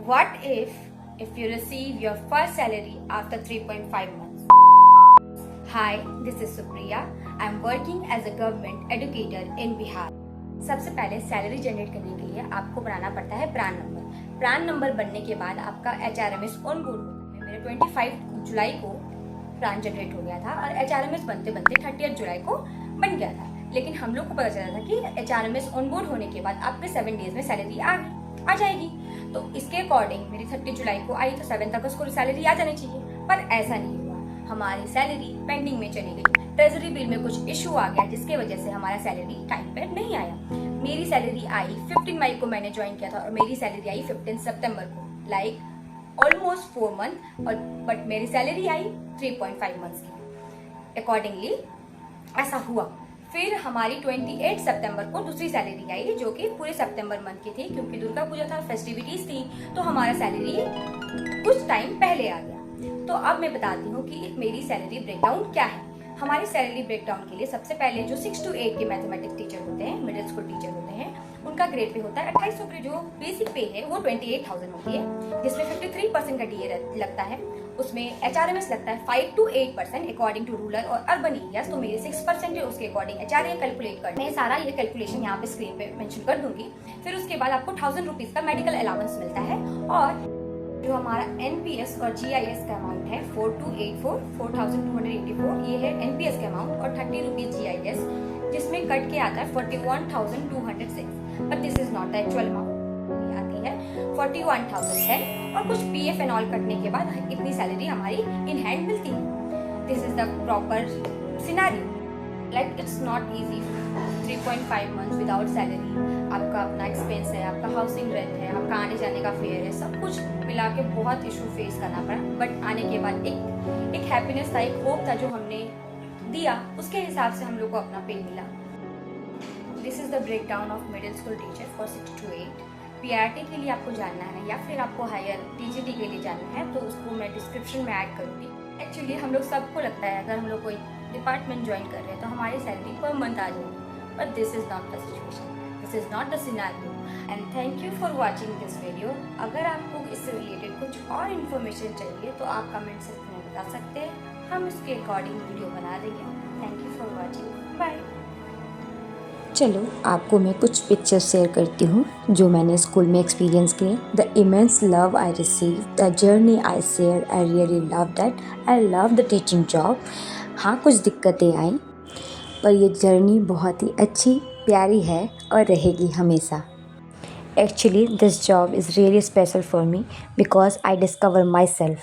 What if you receive your first salary after 3.5 months? Hi, this is Supriya. I am working as a government educator in Bihar. सबसे पहले salary generate करने के लिए आपको बनाना पड़ता है प्रान नंबर। प्रान नंबर बनने के बाद आपका HRMS ऑन बोर्ड होता है। मेरे 25 जुलाई को प्रान जनरेट हो गया था और HRMS बनते बनते 30 जुलाई को बन गया था। लेकिन हम लोग को पता चला था कि HRMS ऑन बोर्ड होने के बाद आपके 7 डेज में सैलरी आ जाएगी। तो इसके अकॉर्डिंग मेरी 30 जुलाई को आई तो 7 तक उसको सैलरी आ जानी चाहिए, पर ऐसा नहीं हुआ। हमारी सैलरी पेंडिंग में चली गई। ट्रेजरी बिल में कुछ इशू आ गया जिसके वजह से हमारा सैलरी टाइम पे नहीं आया। मेरी सैलरी आई 15 मई को, मैंने ज्वाइन किया था और मेरी सैलरी आई 15 सितंबर को, लाइक ऑलमोस्ट 4 मंथ, और बट मेरी सैलरी आई 3.5 मंथ्स की। अकॉर्डिंगली ऐसा हुआ। फिर हमारी 28 सितंबर को दूसरी सैलरी आई जो कि पूरे सितंबर मंथ की थी, क्योंकि दुर्गा पूजा था, फेस्टिविटीज थी, तो हमारा सैलरी कुछ टाइम पहले आ गया। तो अब मैं बताती हूँ कि मेरी सैलरी ब्रेकडाउन क्या है। हमारी सैलरी ब्रेकडाउन के लिए सबसे पहले जो 6 to 8 के मैथमेटिक्स टीचर होते हैं, मिडिल स्कूल टीचर होते हैं, उनका ग्रेड पे होता है 2800 पे। जो बेसिक पे है वो 28,000 होती है, जिसमें 53% का डीए लगता है। उसमें HRMS लगता है 5 to 8% अकॉर्डिंग टू रूरल और अर्बन एरियाज। तो मेरे 6% है, उसके अकॉर्डिंग HRA कैलकुलेट करना है। सारा ये कैलकुलेशन यहाँ पे स्क्रीन पे मेंशन कर दूंगी। फिर उसके बाद आपको 1000 रुपीज का मेडिकल अलाउंस मिलता है, और जो हमारा NPS और GIS का अमाउंट है 4284 ये है NPS का अमाउंट, और 30 रुपीज GIS, जिसमें कट के आता है 41,206। But this is not the actual amount, आती है 41,010, और कुछ PF एंड ऑल कटने के बाद इतनी सैलरी हमारी इन हैंड मिलती है। This is the proper scenario. Like it's not easy 3.5 months without salary. आपका अपना एक्सपेंस है, आपका हाउसिंग रेंट है, आपका आने जाने का फेयर है, सब कुछ मिला के बहुत इशू फेस करना पड़ा। बट आने के बाद एक हैप्पीनेस था, एक होप था जो हमने दिया, उसके हिसाब से हम लोग को अपना पे मिला। This is the breakdown of middle school teacher for 6 to 8। PRT के लिए आपको जानना है या फिर आपको हायर TGT के लिए जानना है तो उसको मैं डिस्क्रिप्शन में ऐड करूँगी। एक्चुअली हम लोग सबको लगता है अगर हम लोग कोई डिपार्टमेंट ज्वाइन कर रहे हैं तो हमारी सैलरी पर मंथ आ जाएगी, but this is not the situation, this is not the scenario. And thank you for watching this video. अगर आपको इससे रिलेटेड कुछ और इन्फॉर्मेशन चाहिए तो आप कमेंट सेक्शन में बता सकते हैं, हम इसके अकॉर्डिंग वीडियो बना देंगे। Thank you for watching, bye. चलो आपको मैं कुछ पिक्चर्स शेयर करती हूँ जो मैंने स्कूल में एक्सपीरियंस किए। The immense love I receive, the journey I share, I really love that, I love the teaching job. हाँ, कुछ दिक्कतें आई पर ये जर्नी बहुत ही अच्छी प्यारी है और रहेगी हमेशा। Actually this job is really special for me because I discover my self.